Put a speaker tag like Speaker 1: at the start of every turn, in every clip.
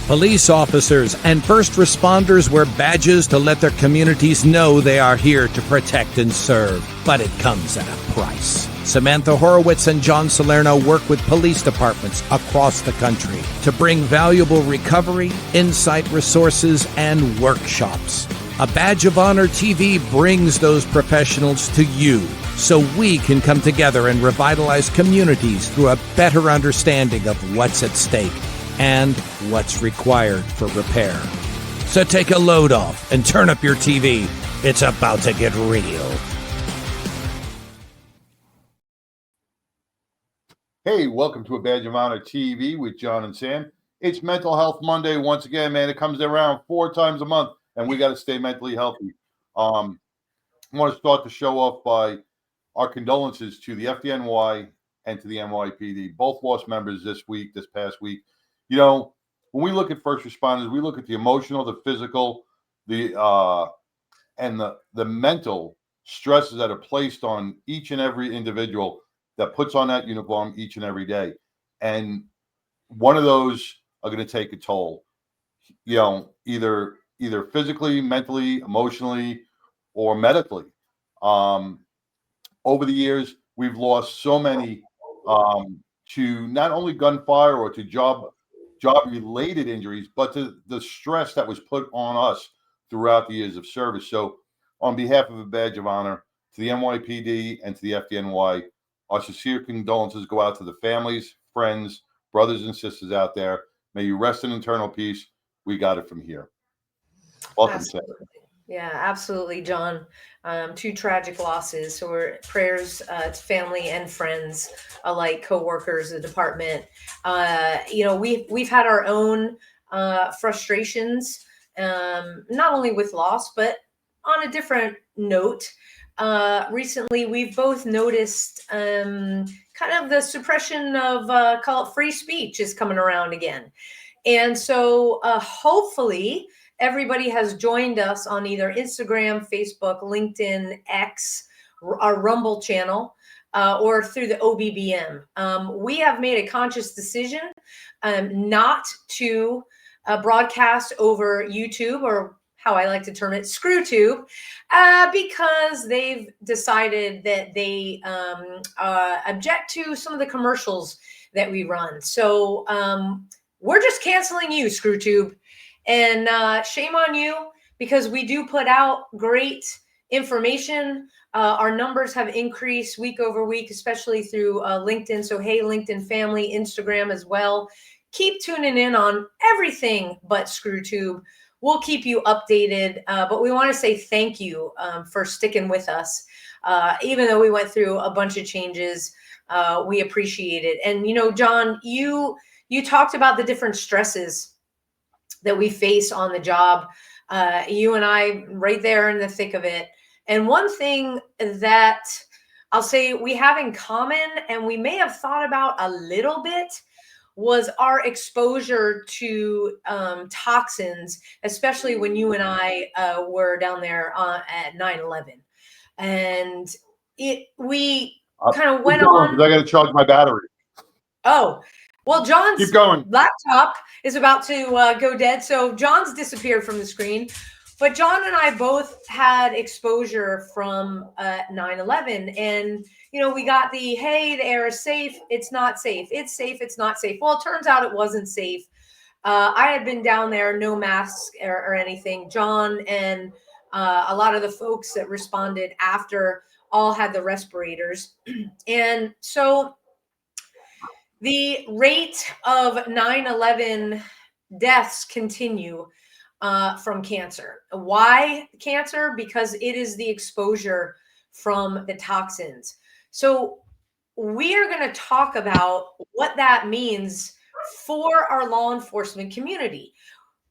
Speaker 1: Police officers and first responders wear badges to let their communities know they are here to protect and serve. But it comes at a price. Samantha Horwitz and John Salerno work with police departments across the country to bring valuable recovery, insight resources, and workshops. A Badge of Honor TV brings those professionals to you so we can come together and revitalize communities through a better understanding of what's at stake and what's required for repair. So take a load off and turn up your TV. It's about to get real.
Speaker 2: Hey, welcome to A Badge of Honor TV with John and Sam. It's Mental Health Monday once again, man. It comes around 4 times a month, and we got to stay mentally healthy. I want to start the show off by our condolences to the FDNY and to the NYPD. Both lost members this past week. You know, when we look at first responders, we look at the emotional, the physical, and the mental stresses that are placed on each and every individual that puts on that uniform each and every day. And one of those are going to take a toll, you know, either physically, mentally, emotionally, or medically. Over the years, we've lost so many to not only gunfire or to job-related injuries, but to the stress that was put on us throughout the years of service. So on behalf of A Badge of Honor, to the NYPD and to the FDNY, our sincere condolences go out to the families, friends, brothers and sisters out there. May you rest in eternal peace. We got it from here. Welcome, Sam.
Speaker 3: Yeah, absolutely, John. 2 tragic losses. So we're prayers to family and friends alike, coworkers, the department. You know, we've had our own frustrations, not only with loss, but on a different note. Recently, we've both noticed kind of the suppression of call it free speech is coming around again. And so hopefully everybody has joined us on either Instagram, Facebook, LinkedIn, X, our Rumble channel, or through the OBBM. We have made a conscious decision not to broadcast over YouTube, or how I like to term it, ScrewTube, because they've decided that they object to some of the commercials that we run. So we're just canceling you, ScrewTube. And shame on you, because we do put out great information. Our numbers have increased week over week, especially through LinkedIn. So, hey, LinkedIn family, Instagram as well. Keep tuning in on everything but ScrewTube. We'll keep you updated. But we want to say thank you for sticking with us. Even though we went through a bunch of changes, we appreciate it. And, you know, John, you talked about the different stresses that we face on the job. You and I right there in the thick of it. And one thing that I'll say we have in common, and we may have thought about a little bit, was our exposure to toxins, especially when you and I were down there at 9/11. And we kind of went on.
Speaker 2: I got to charge my battery.
Speaker 3: Oh, well, John's
Speaker 2: Keep going.
Speaker 3: laptop is about to go dead. So John's disappeared from the screen. But John and I both had exposure from 9/11. And, you know, we got hey, the air is safe. It's not safe. It's safe. It's not safe. Well, it turns out it wasn't safe. I had been down there, no masks or anything. John and a lot of the folks that responded after all had the respirators. And so the rate of 9/11 deaths continue from cancer. Why cancer? Because it is the exposure from the toxins. So we are going to talk about what that means for our law enforcement community.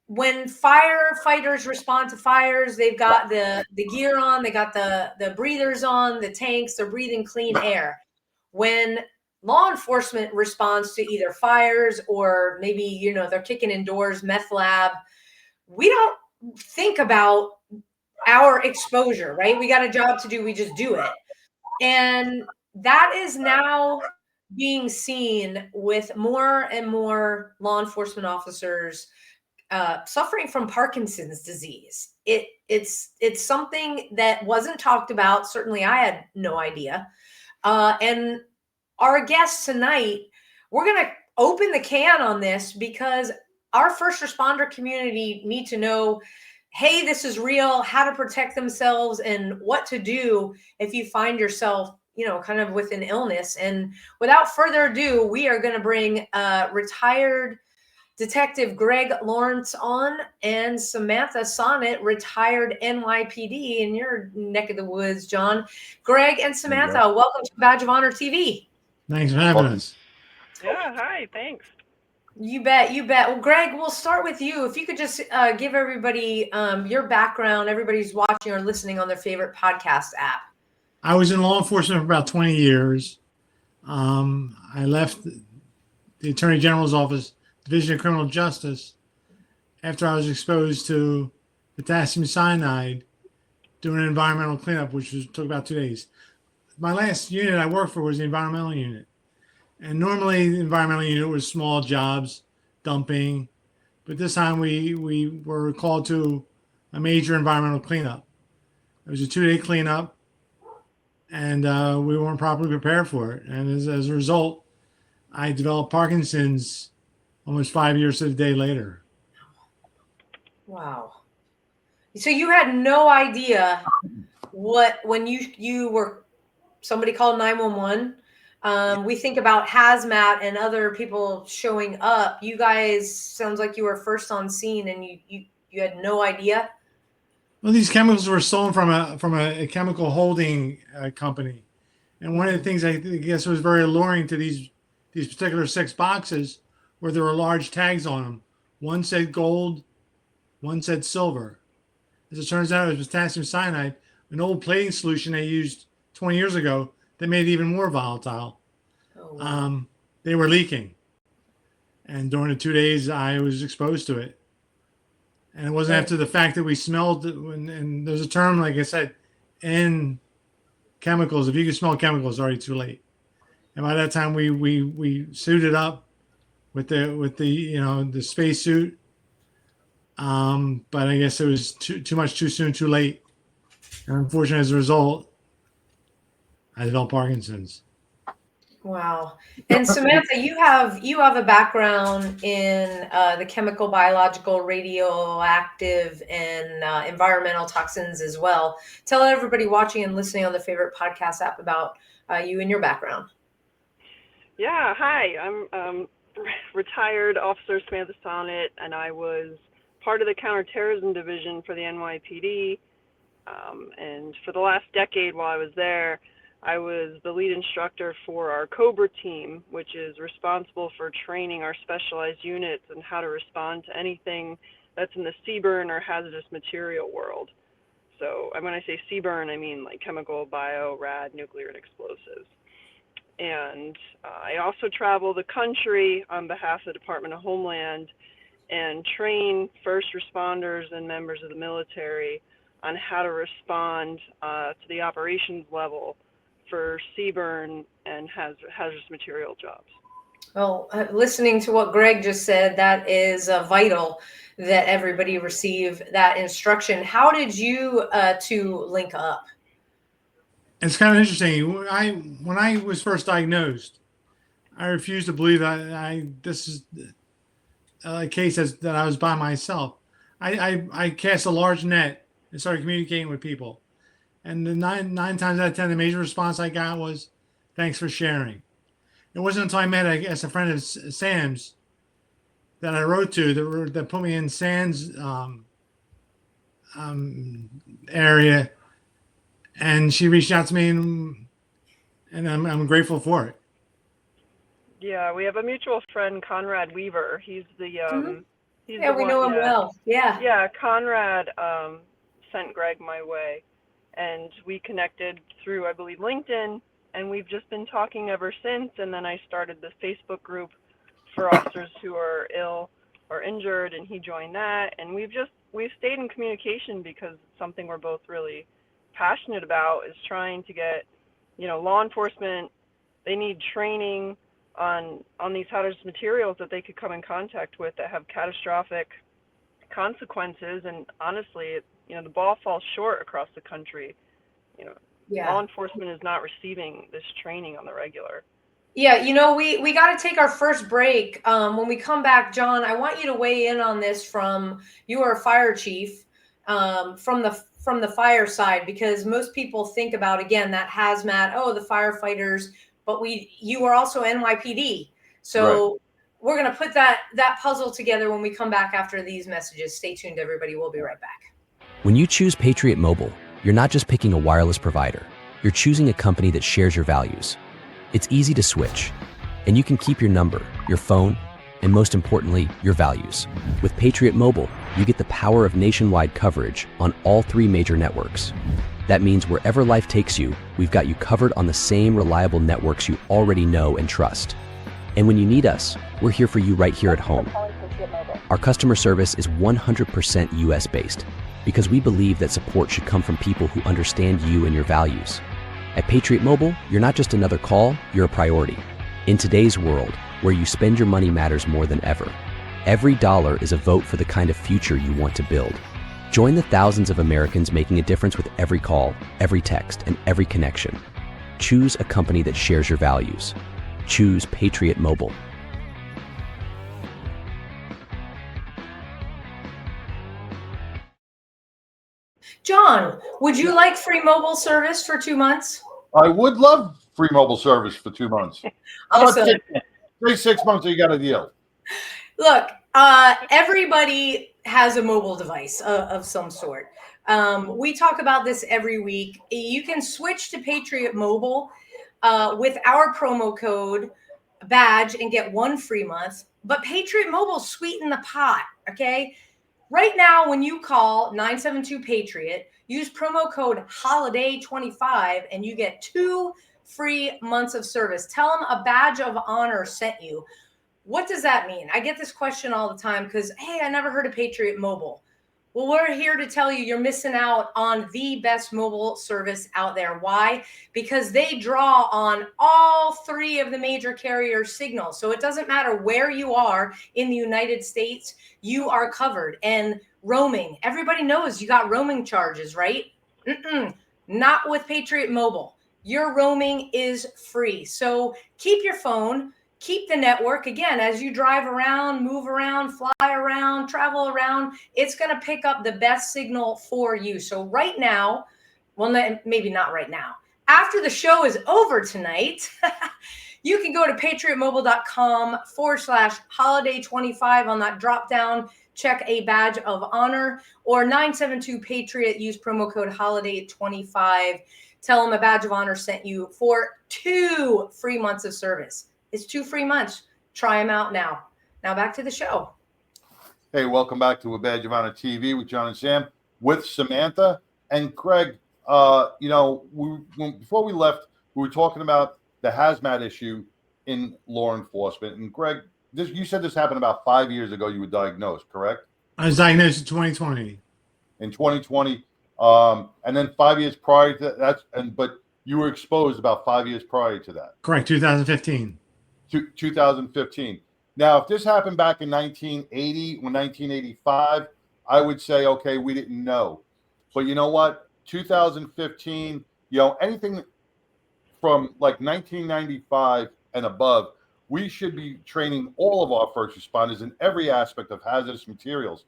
Speaker 3: When firefighters respond to fires, they've got the gear on, they got the breathers on, the tanks, they're breathing clean air. When law enforcement responds to either fires or maybe, you know, they're kicking in doors, meth lab, we don't think about our exposure, right? We got a job to do. We just do it. And that is now being seen with more and more law enforcement officers suffering from Parkinson's disease. It's something that wasn't talked about. Certainly, I had no idea. And our guest tonight, we're going to open the can on this because our first responder community need to know, hey, this is real, how to protect themselves, and what to do if you find yourself, kind of with an illness. And without further ado, we are going to bring retired Detective Greg Lawrence on and Samantha Sonnett, retired NYPD in your neck of the woods, John. Greg and Samantha, welcome to Badge of Honor TV.
Speaker 4: Thanks for having us.
Speaker 5: Yeah, hi, thanks.
Speaker 3: You bet. Well, Greg, we'll start with you. If you could just give everybody your background, everybody's watching or listening on their favorite podcast app.
Speaker 4: I was in law enforcement for about 20 years. I left the Attorney General's office, Division of Criminal Justice, after I was exposed to potassium cyanide doing an environmental cleanup, which took about 2 days. My last unit I worked for was the environmental unit. And normally the environmental unit was small jobs, dumping. But this time we were called to a major environmental cleanup. It was a 2-day cleanup, and we weren't properly prepared for it. And as a result, I developed Parkinson's almost 5 years to the day later.
Speaker 3: Wow. So you had no idea when you were, somebody called 911. We think about hazmat and other people showing up. You guys, sounds like you were first on scene and you had no idea.
Speaker 4: Well, these chemicals were stolen from a chemical holding company. And one of the things I guess was very alluring to these particular 6 boxes where there were large tags on them. One said gold, one said silver. As it turns out, it was potassium cyanide, an old plating solution they used 20 years ago that made it even more volatile.
Speaker 3: Oh, wow.
Speaker 4: They were leaking. And during the 2 days, I was exposed to it. And it wasn't after the fact that we smelled, and there's a term, like I said, in chemicals, if you can smell chemicals, it's already too late. And by that time, we suited up with the space suit. But I guess it was too much too soon, too late. And unfortunately, as a result, I developed Parkinson's.
Speaker 3: Wow. And Samantha, you have a background in the chemical, biological, radioactive, and environmental toxins as well. Tell everybody watching and listening on the favorite podcast app about you and your background.
Speaker 5: Yeah, hi, I'm retired Officer Samantha Sonnett, and I was part of the Counterterrorism Division for the NYPD. And for the last decade while I was there, I was the lead instructor for our COBRA team, which is responsible for training our specialized units and how to respond to anything that's in the CBRNe or hazardous material world. So when I say CBRNe, I mean like chemical, bio, rad, nuclear, and explosives. And I also travel the country on behalf of the Department of Homeland and train first responders and members of the military on how to respond to the operations level for CBRNe and hazardous material jobs.
Speaker 3: Well, listening to what Greg just said, that is vital that everybody receive that instruction. How did you two link up?
Speaker 4: It's kind of interesting. When I was first diagnosed, I refused to believe that this is a case that I was by myself. I cast a large net and started communicating with people. And the nine times out of 10, the major response I got was, "Thanks for sharing." It wasn't until I met, I guess, a friend of Sam's that I wrote to that put me in Sam's area, and she reached out to me, and I'm grateful for it.
Speaker 5: Yeah, we have a mutual friend, Conrad Weaver. He's the he's
Speaker 3: Yeah,
Speaker 5: the
Speaker 3: we
Speaker 5: one,
Speaker 3: know him well. Yeah.
Speaker 5: Yeah, Conrad sent Greg my way, and we connected through, I believe, LinkedIn, and we've just been talking ever since. And then I started the Facebook group for officers who are ill or injured, and he joined that. And we've stayed in communication because it's something we're both really passionate about, is trying to get, law enforcement, they need training on these hazardous materials that they could come in contact with that have catastrophic consequences. And honestly, the ball falls short across the country.
Speaker 3: Yeah.
Speaker 5: Law enforcement is not receiving this training on the regular.
Speaker 3: Yeah, we got to take our first break. When we come back, John, I want you to weigh in on this you are a fire chief, from the fire side, because most people think about, again, that hazmat, the firefighters, but you are also NYPD. So
Speaker 2: Right.
Speaker 3: we're going to put that puzzle together when we come back after these messages. Stay tuned, everybody. We'll be right back.
Speaker 6: When you choose Patriot Mobile, you're not just picking a wireless provider. You're choosing a company that shares your values. It's easy to switch, and you can keep your number, your phone, and most importantly, your values. With Patriot Mobile, you get the power of nationwide coverage on all 3 major networks. That means wherever life takes you, we've got you covered on the same reliable networks you already know and trust. And when you need us, we're here for you right here at home. Our customer service is 100% US-based, because we believe that support should come from people who understand you and your values. At Patriot Mobile, you're not just another call, you're a priority. In today's world, where you spend your money matters more than ever, every dollar is a vote for the kind of future you want to build. Join the thousands of Americans making a difference with every call, every text, and every connection. Choose a company that shares your values. Choose Patriot Mobile.
Speaker 3: John, would you like free mobile service for 2 months?
Speaker 2: I would love free mobile service for 2 months. How about
Speaker 3: Awesome.
Speaker 2: 6 months, you got a deal.
Speaker 3: Look, everybody has a mobile device of some sort. We talk about this every week. You can switch to Patriot Mobile with our promo code badge and get 1 free month. But Patriot Mobile sweeten the pot, okay? Right now, when you call 972-PATRIOT, use promo code HOLIDAY25 and you get 2 free months of service. Tell them a badge of honor sent you. What does that mean? I get this question all the time because, hey, I never heard of Patriot Mobile. Well, we're here to tell you you're missing out on the best mobile service out there. Why? Because they draw on all 3 of the major carrier signals. So it doesn't matter where you are in the United States, you are covered. And roaming, everybody knows you got roaming charges, right? Not with Patriot Mobile. Your roaming is free. So keep your phone. Keep the network. Again, as you drive around, move around, fly around, travel around, it's going to pick up the best signal for you. So right now, well, maybe not right now. After the show is over tonight, you can go to patriotmobile.com/holiday25 on that drop down, check a badge of honor, or 972-PATRIOT, use promo code holiday25. Tell them a badge of honor sent you for 2 free months of service. It's 2 free months. Try them out now. Now back to the show.
Speaker 2: Hey, welcome back to A Badge of Honor TV with John and Sam, with Samantha and Craig. Before we left, we were talking about the hazmat issue in law enforcement. And Greg, you said this happened about 5 years ago. You were diagnosed, correct?
Speaker 4: I was diagnosed in 2020.
Speaker 2: In 2020, and then 5 years prior to that, but you were exposed about 5 years prior to that.
Speaker 4: Correct, 2015.
Speaker 2: 2015. Now, if this happened back in 1980 or 1985, I would say, okay, we didn't know. But you know what? 2015, anything from like 1995 and above, we should be training all of our first responders in every aspect of hazardous materials.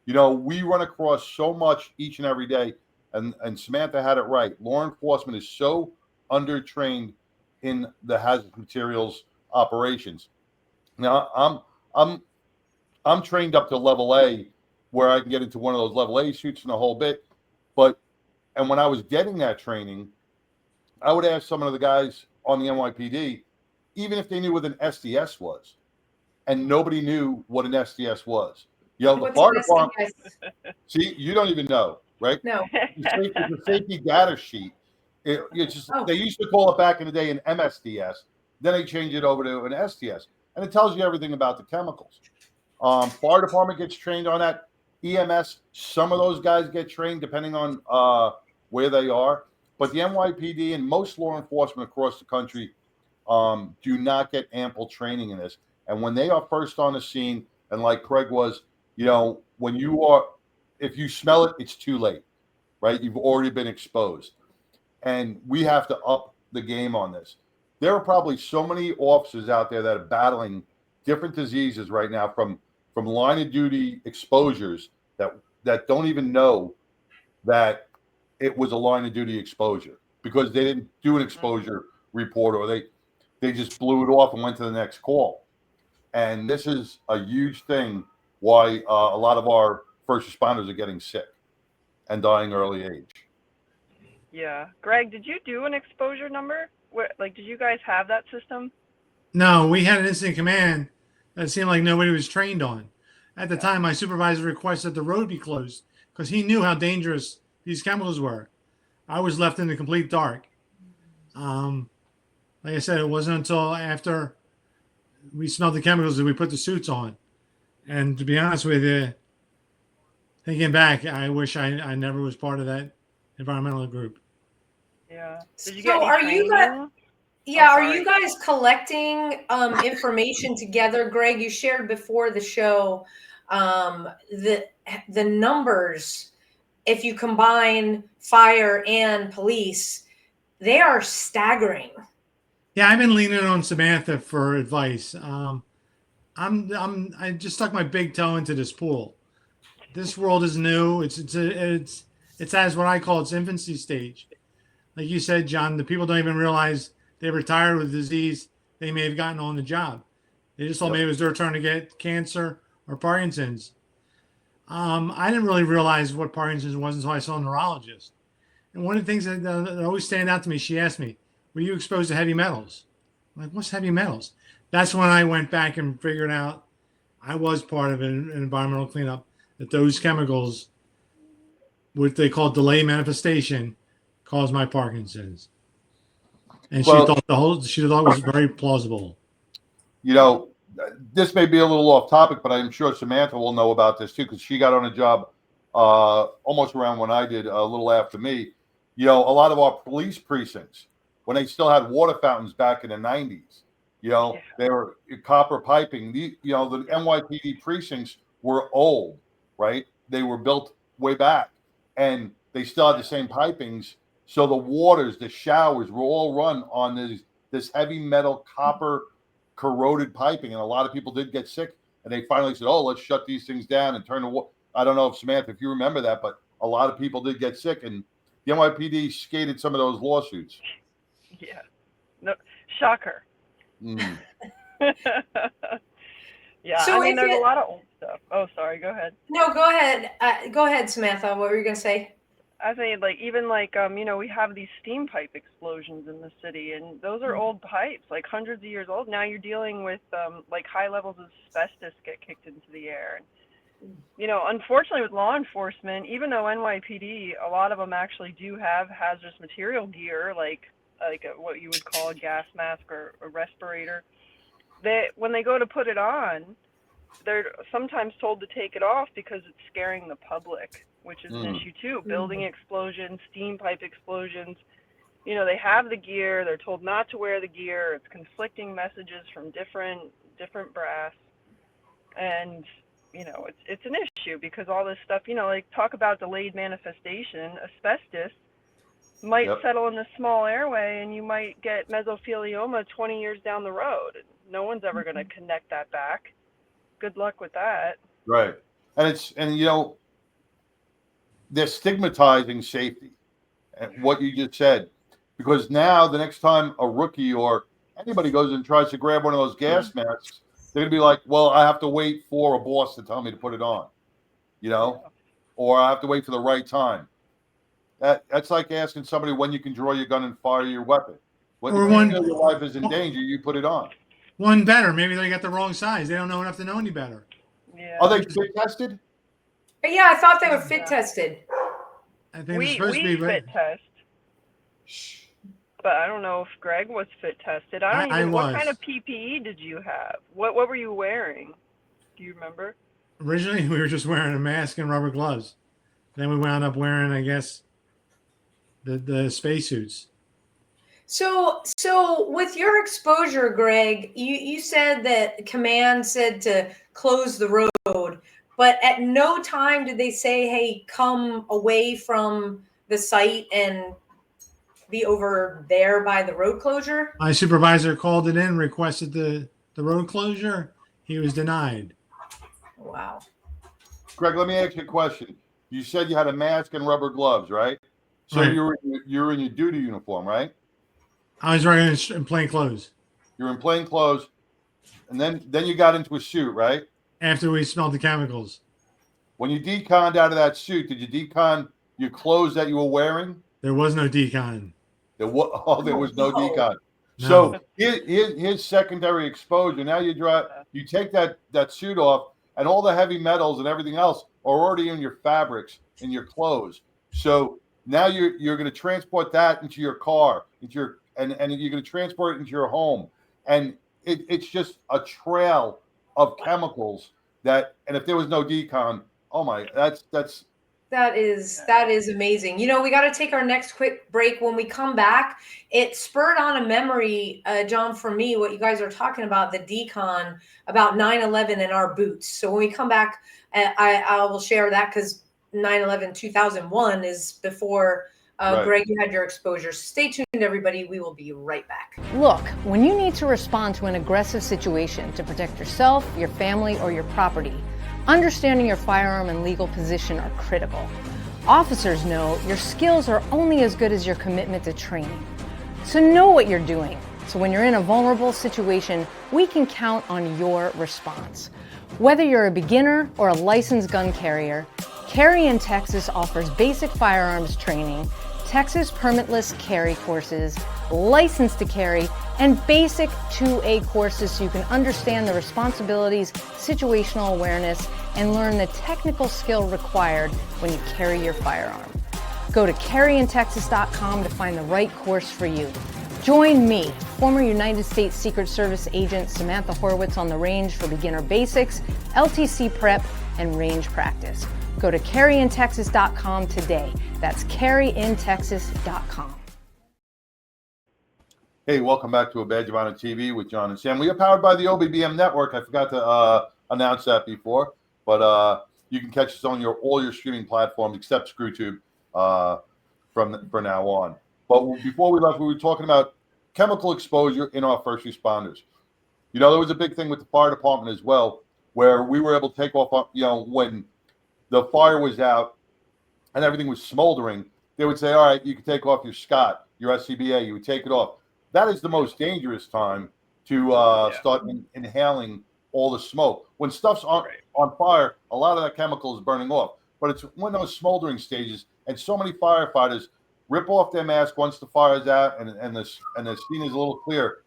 Speaker 2: We run across so much each and every day, and Samantha had it right. Law enforcement is so undertrained in the hazardous materials operations. Now, I'm trained up to level A, where I can get into one of those level A suits and a whole bit. And when I was getting that training, I would ask some of the guys on the NYPD, even if they knew what an SDS was, and nobody knew what an SDS was. The fire department. See, you don't even know, right?
Speaker 3: No.
Speaker 2: It's a safety data sheet. They used to call it back in the day an MSDS. Then they changed it over to an SDS, and it tells you everything about the chemicals. Fire department gets trained on that. EMS, some of those guys get trained depending on where they are. But the NYPD and most law enforcement across the country do not get ample training in this. And when they are first on the scene, and like Craig was, when if you smell it, it's too late, right? You've already been exposed. And we have to up the game on this. There are probably so many officers out there that are battling different diseases right now from line of duty exposures that don't even know that it was a line of duty exposure because they didn't do an exposure report, or they just blew it off and went to the next call. And this is a huge thing why a lot of our first responders are getting sick and dying early age.
Speaker 5: Yeah. Greg, did you do an exposure number? Did you guys have that system?
Speaker 4: No, we had an incident command that seemed like nobody was trained on. At the time, my supervisor requested the road be closed because he knew how dangerous these chemicals were. I was left in the complete dark. Like I said, it wasn't until after we smelled the chemicals that we put the suits on. And to be honest with you, thinking back, I wish I never was part of that environmental group.
Speaker 5: Yeah. Did you
Speaker 3: So
Speaker 5: get any
Speaker 3: are you
Speaker 5: training?
Speaker 3: guys? Yeah, are
Speaker 5: sorry.
Speaker 3: you guys collecting information together? Greg, you shared before the show the numbers. If you combine fire and police, they are staggering.
Speaker 4: Yeah, I've been leaning on Samantha for advice. I just stuck my big toe into this pool. This world is new. It's as what I call its infancy stage. Like you said, John, the people don't even realize they retired with disease they may have gotten on the job. They just thought maybe it was their turn to get cancer or Parkinson's. I didn't really realize what Parkinson's was until I saw a neurologist. And one of the things that always stand out to me, she asked me, were you exposed to heavy metals? I'm like, what's heavy metals? That's when I went back and figured out I was part of an environmental cleanup, that those chemicals, what they call delay manifestation, caused my Parkinson's. And she thought it was very plausible.
Speaker 2: This may be a little off topic, but I'm sure Samantha will know about this too, because she got on a job almost around when I did, a little after me. A lot of our police precincts, when they still had water fountains back in the 90s, they were copper piping. The NYPD precincts were old, right? They were built way back, and they still had the same pipings. So the waters, the showers were all run on this heavy metal copper corroded piping, and a lot of people did get sick. And they finally said, "Oh, let's shut these things down and turn the." I don't know if Samantha, if you remember that, but a lot of people did get sick, and the NYPD skated some of those lawsuits.
Speaker 5: Yeah, no, shocker.
Speaker 2: Mm.
Speaker 5: Yeah,
Speaker 3: So
Speaker 5: there's a lot of old stuff. Oh, sorry. Go ahead.
Speaker 3: No, go ahead. Go ahead, Samantha. What were you going to say?
Speaker 5: I think we have these steam pipe explosions in the city, and those are old pipes, like hundreds of years old. Now you're dealing with high levels of asbestos get kicked into the air. And, unfortunately with law enforcement, even though NYPD, a lot of them actually do have hazardous material gear, like what you would call a gas mask or a respirator, when they go to put it on, they're sometimes told to take it off because it's scaring the public, which is an issue too. Building explosions, steam pipe explosions. They have the gear. They're told not to wear the gear. It's conflicting messages from different brass, and it's an issue because all this stuff. Talk about delayed manifestation. Asbestos might settle in the small airway, and you might get mesothelioma 20 years down the road. No one's ever going to connect that back. Good luck with that.
Speaker 2: Right, and they're stigmatizing safety, and what you just said, because now the next time a rookie or anybody goes and tries to grab one of those gas masks, they're gonna be like, well, I have to wait for a boss to tell me to put it on, or I have to wait for the right time. That's like asking somebody when you can draw your gun and fire your weapon. When you know your life is in danger, you put it on.
Speaker 4: One better, maybe they got the wrong size. They don't know enough to know any better.
Speaker 5: Yeah.
Speaker 2: Are they fit tested?
Speaker 3: Yeah, I thought they were fit tested.
Speaker 4: I think
Speaker 5: we
Speaker 4: it's supposed to be
Speaker 5: fit test, but I don't know if Greg was fit tested. What kind of PPE did you have? What were you wearing? Do you remember?
Speaker 4: Originally, we were just wearing a mask and rubber gloves. Then we wound up wearing, I guess, the spacesuits.
Speaker 3: So with your exposure, Greg, you said that command said to close the road. but at no time did they say, hey, come away from the site and be over there by the road closure.
Speaker 4: My supervisor called it in, requested the road closure. He was denied.
Speaker 3: Wow.
Speaker 2: Greg, let me ask you a question. You said you had a mask and rubber gloves, right? So
Speaker 4: Right.
Speaker 2: you're in your duty uniform, right?
Speaker 4: I was running in plain clothes.
Speaker 2: You're in plain clothes, and then you got into a suit, right?
Speaker 4: After we smelled the chemicals.
Speaker 2: When you deconned out of that suit, did you decon your clothes that you were wearing?
Speaker 4: There was no decon.
Speaker 2: There was no decon.
Speaker 4: No.
Speaker 2: So here's secondary exposure. Now you take that suit off, and all the heavy metals and everything else are already in your fabrics, in your clothes. So now you're going to transport that into your car, and you're going to transport it into your home, and it's just a trail of chemicals that. And if there was no decon, oh my,
Speaker 3: that is amazing. You know, we got to take our next quick break. When we come back, it spurred on a memory, John, for me, what you guys are talking about, the decon, about 9/11 and our boots. So when we come back, I will share that, because 9/11 2001 is before
Speaker 2: Right.
Speaker 3: Greg, you had your exposure. Stay tuned, everybody. We will be right back.
Speaker 7: Look, when you need to respond to an aggressive situation to protect yourself, your family, or your property, understanding your firearm and legal position are critical. Officers know your skills are only as good as your commitment to training. So know what you're doing. So when you're in a vulnerable situation, we can count on your response. Whether you're a beginner or a licensed gun carrier, Carry in Texas offers basic firearms training, Texas permitless carry courses, license to carry, and basic 2A courses so you can understand the responsibilities, situational awareness, and learn the technical skill required when you carry your firearm. Go to carryintexas.com to find the right course for you. Join me, former United States Secret Service agent Samantha Horwitz, on the range for beginner basics, LTC prep, and range practice. Go to carryintexas.com today. That's carryintexas.com.
Speaker 2: Hey, welcome back to A Badge of Honor TV with John and Sam. We are powered by the OBBM network. I forgot to announce that before, but you can catch us on all your streaming platforms except ScrewTube for now on. But before we left, we were talking about chemical exposure in our first responders. You know, there was a big thing with the fire department as well, where we were able to take off, when the fire was out and everything was smoldering, they would say, all right, you can take off your Scott, your SCBA, you would take it off. That is the most dangerous time to start inhaling all the smoke. When stuff's on fire, a lot of that chemical is burning off. But it's when those smoldering stages, and so many firefighters rip off their mask once the fire is out and the scene is a little clear,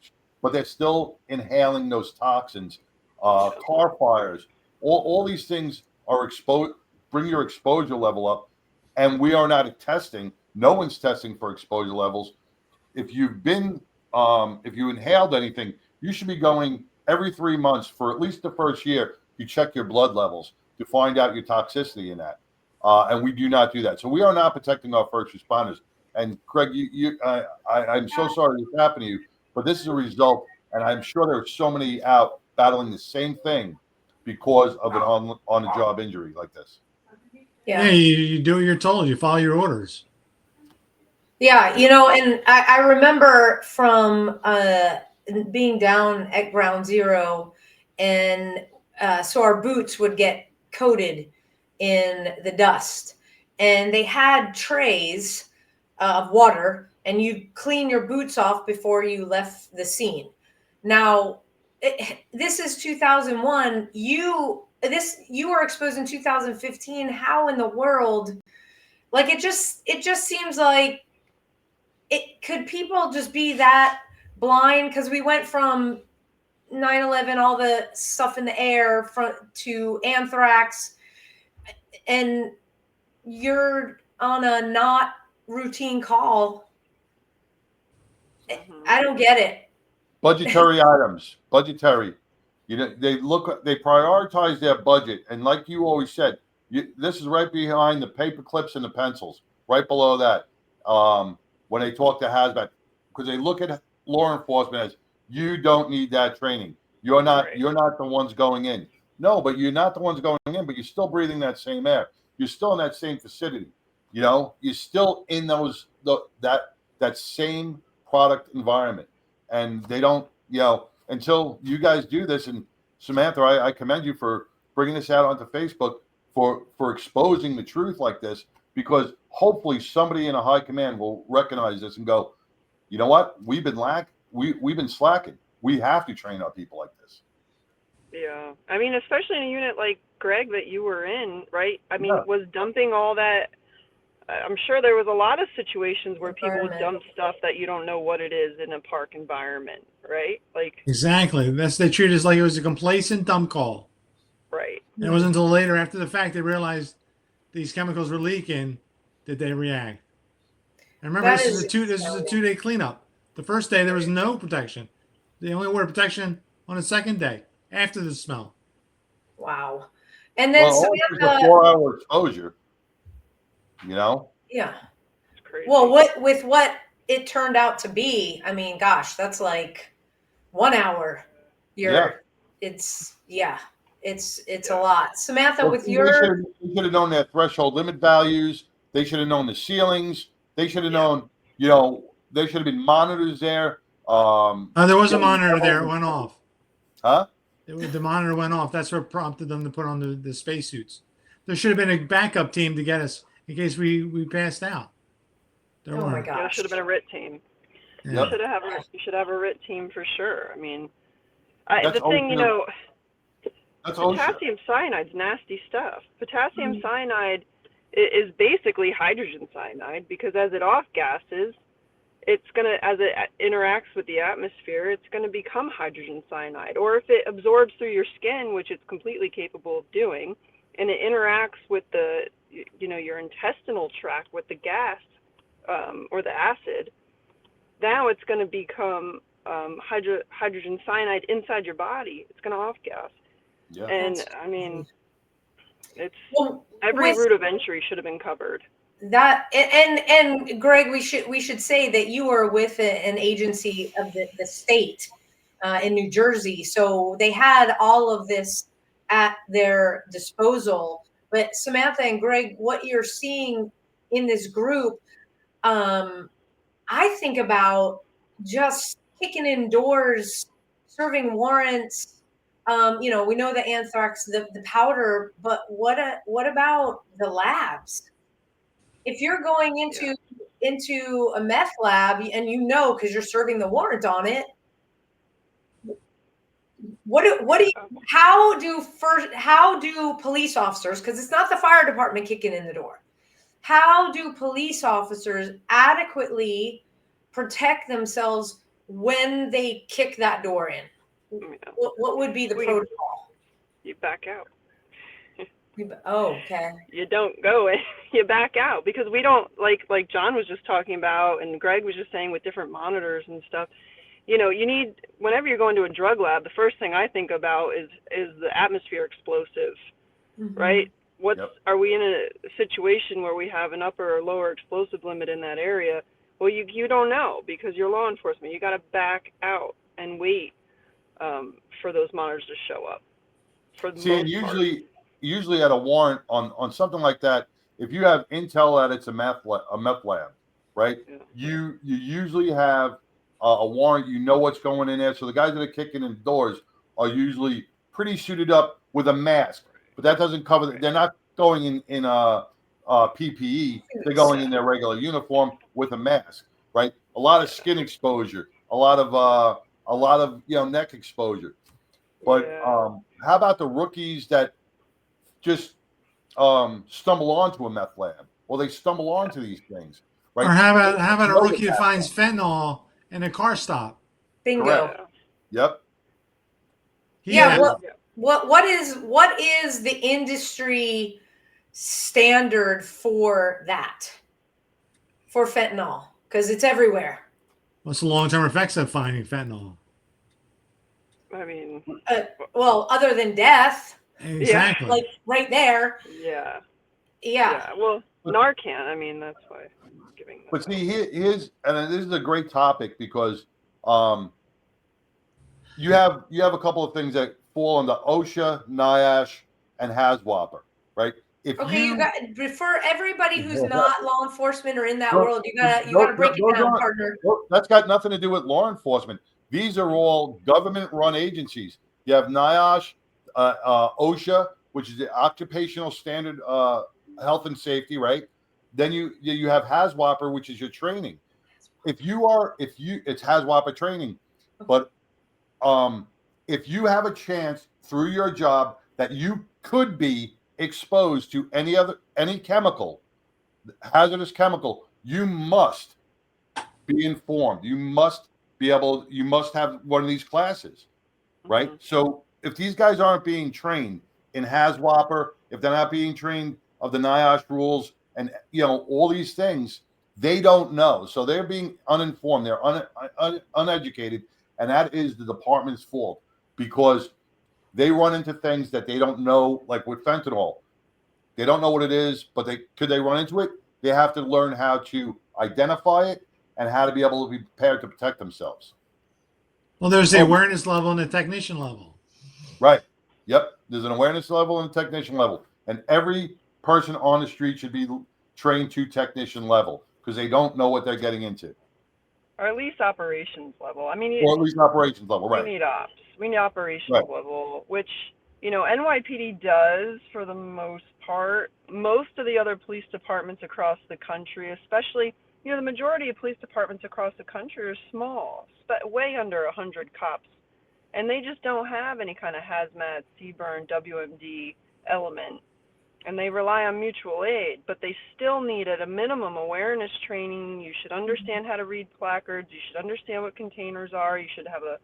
Speaker 2: but they're still inhaling those toxins. Car fires, all these things are exposed. Bring your exposure level up, and we are not testing. No one's testing for exposure levels. If you've been, if you inhaled anything, you should be going every 3 months for at least the first year. You check your blood levels to find out your toxicity in that, and we do not do that. So we are not protecting our first responders. And Craig, I'm so sorry this happened to you, but this is a result, and I'm sure there are so many out battling the same thing because of an on-the-job injury like this.
Speaker 3: Yeah.
Speaker 4: You do what you're told. You follow your orders.
Speaker 3: Yeah, and I remember from being down at Ground Zero, and so our boots would get coated in the dust, and they had trays of water, and you'd clean your boots off before you left the scene. Now, this is 2001. You were exposed in 2015. How in the world? Like, it just seems like could people just be that blind? Because we went from 9/11, all the stuff in the air, to anthrax, and you're on a not routine call. I don't get it.
Speaker 2: Budgetary items, budgetary. They prioritize their budget, and like you always said, this is right behind the paper clips and the pencils, right below that. When they talk to hazmat, because they look at law enforcement as, you don't need that training. You're not the ones going in. No, but you're not the ones going in, but you're still breathing that same air. You're still in that same vicinity. You know, you're still in that same product environment. And they don't, you know, until you guys do this. And Samantha, I commend you for bringing this out onto Facebook, for exposing the truth like this, because hopefully somebody in a high command will recognize this and go, you know what, we've been slacking. We have to train our people like this.
Speaker 5: Yeah. I mean, especially in a unit like Greg that you were in, right? I mean,
Speaker 2: Yeah.
Speaker 5: was dumping all that, I'm sure there was a lot of situations where people would dump stuff that you don't know what it is in a park environment, right? Like,
Speaker 4: Exactly. They treated us like it was a complacent dump call.
Speaker 5: right.
Speaker 4: And it wasn't until later, after the fact, they realized these chemicals were leaking that they react. And remember, this is a 2-day cleanup. The first day there was no protection. They only wore protection on the second day after the smell.
Speaker 3: Wow. And then
Speaker 2: Well, it's a 4-hour exposure, you know?
Speaker 3: yeah.
Speaker 5: It's crazy.
Speaker 3: Well, with what it turned out to be, I mean, gosh, that's like 1 hour. It's a lot. Samantha,
Speaker 2: Well,
Speaker 3: with
Speaker 2: they
Speaker 3: your
Speaker 2: should have known their threshold limit values. They should have known the ceilings. They should have known, you know, there should have been monitors there.
Speaker 4: There was a monitor there. It went off.
Speaker 2: Huh?
Speaker 4: The monitor went off. That's what prompted them to put on the spacesuits. There should have been a backup team to get us in case we passed out. There
Speaker 3: oh my
Speaker 4: weren't.
Speaker 5: Yeah, there
Speaker 3: gosh.
Speaker 5: should have been a RIT team.
Speaker 4: Yeah.
Speaker 5: You should have a RIT team for sure. I mean,
Speaker 2: That's
Speaker 5: the thing, you know,
Speaker 2: That's OSHA.
Speaker 5: potassium cyanide's nasty stuff. Potassium cyanide is basically hydrogen cyanide, because as it off gases, it's gonna, as it interacts with the atmosphere, it's gonna become hydrogen cyanide. Or if it absorbs through your skin, which it's completely capable of doing, and it interacts with the, you know, your intestinal tract with the gas or the acid, now it's going to become hydrogen cyanide inside your body. It's going to off gas.
Speaker 2: Yeah.
Speaker 5: And I mean, it's
Speaker 3: Well,
Speaker 5: every
Speaker 3: with
Speaker 5: route of entry should have been covered.
Speaker 3: that and Greg, we should say that you are with an agency of the state in New Jersey, so they had all of this at their disposal. But Samantha and Greg, what you're seeing in this group, I think about just kicking in doors, serving warrants. You know, we know the anthrax, the powder, but what about the labs? If you're going into a meth lab and you know, because you're serving the warrant on it, how do police officers, because it's not the fire department kicking in the door, how do police officers adequately protect themselves when they kick that door in?
Speaker 5: Yeah.
Speaker 3: What would be the protocol?
Speaker 5: You back out.
Speaker 3: Oh, okay.
Speaker 5: You don't go in, you back out, because we don't, like John was just talking about, and Greg was just saying with different monitors and stuff. You know, you need, whenever you're going to a drug lab, the first thing I think about is the atmosphere explosive, right? Are we in a situation where we have an upper or lower explosive limit in that area? Well, you don't know, because you're law enforcement. You got to back out and wait for those monitors to show up.
Speaker 2: And usually at a warrant on something like that, if you have intel that it's a meth lab, right? Yeah. You usually have a warrant. You know what's going in there. So the guys that are kicking in doors are usually pretty suited up with a mask, but that doesn't cover. They're not going in PPE. They're going in their regular uniform with a mask, right? A lot of skin exposure, a lot of neck exposure. But how about the rookies that just stumble onto a meth lab? Well, they stumble onto these things, right?
Speaker 4: Or how about a rookie who finds fentanyl in a car stop?
Speaker 3: Bingo.
Speaker 2: Correct. Yep.
Speaker 3: What is the industry standard for that? For fentanyl? Because it's everywhere.
Speaker 4: What's the long-term effects of finding fentanyl?
Speaker 5: I mean,
Speaker 3: well, other than death.
Speaker 4: Exactly.
Speaker 3: Like right there.
Speaker 5: Yeah. Well, Narcan. I mean, that's why I'm giving.
Speaker 2: But see, here's and this is a great topic, because you have a couple of things that fall under OSHA, NIOSH, and HAZWOPER, right? If
Speaker 3: Okay, you got for everybody who's
Speaker 2: Yeah.
Speaker 3: not law enforcement or in that
Speaker 2: No,
Speaker 3: world, you gotta break it down, partner.
Speaker 2: That's got nothing to do with law enforcement. These are all government-run agencies. You have NIOSH, OSHA, which is the Occupational Standard Health and Safety, right? Then you have HAZWOPER, which is your training. It's HAZWOPER training, but if you have a chance through your job that you could be exposed to any chemical, hazardous chemical, you must be informed. You must have one of these classes, right? So if these guys aren't being trained in HAZWOPER, if they're not being trained of the NIOSH rules and all these things, they don't know. So they're being uninformed. They're uneducated, and that is the department's fault because they run into things that they don't know, like with fentanyl. They don't know what it is, but could they run into it? They have to learn how to identify it and how to be able to be prepared to protect themselves.
Speaker 4: Well, there's the awareness level and the technician level.
Speaker 2: Right. Yep. There's an awareness level and a technician level. And every person on the street should be trained to technician level because they don't know what they're getting into.
Speaker 5: Or at least operations level. I mean,
Speaker 2: or at least operations level, right?
Speaker 5: We need ops. We need operational level, which, NYPD does for the most part. Most of the other police departments across the country, especially, the majority of police departments across the country are small, but way under 100 cops. And they just don't have any kind of hazmat, CBRNe, WMD element. And they rely on mutual aid, but they still need at a minimum awareness training. You should understand how to read placards. You should understand what containers are. You should have a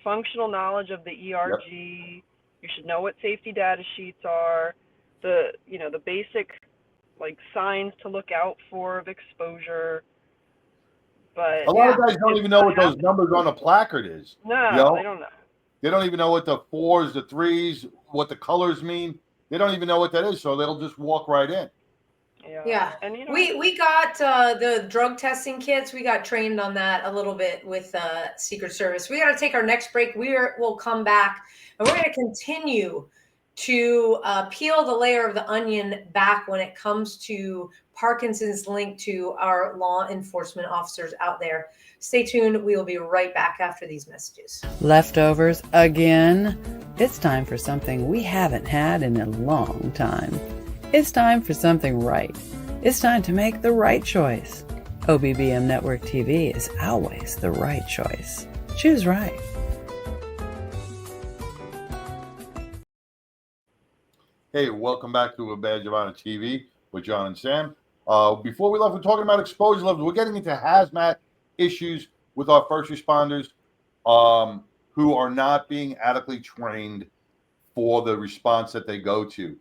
Speaker 5: functional knowledge of the ERG. Yep. You should know what safety data sheets are, the basic signs to look out for of exposure. But
Speaker 2: a lot of guys don't even know what those numbers on a placard is.
Speaker 5: No, they don't know.
Speaker 2: They don't even know what the 4s, the 3s, what the colors mean. They don't even know what that is, so they'll just walk right in.
Speaker 3: Yeah. And we got the drug testing kits. We got trained on that a little bit with Secret Service. We got to take our next break. We'll come back and we're going to continue to peel the layer of the onion back when it comes to Parkinson's link to our law enforcement officers out there. Stay tuned. We will be right back after these messages.
Speaker 8: Leftovers again? It's time for something we haven't had in a long time. It's time for something right. It's time to make the right choice. OBBM Network TV is always the right choice. Choose right.
Speaker 2: Hey, welcome back to A Badge of Honor TV with John and Sam. Before we left, we're talking about exposure levels. We're getting into hazmat issues with our first responders who are not being adequately trained for the response that they go to.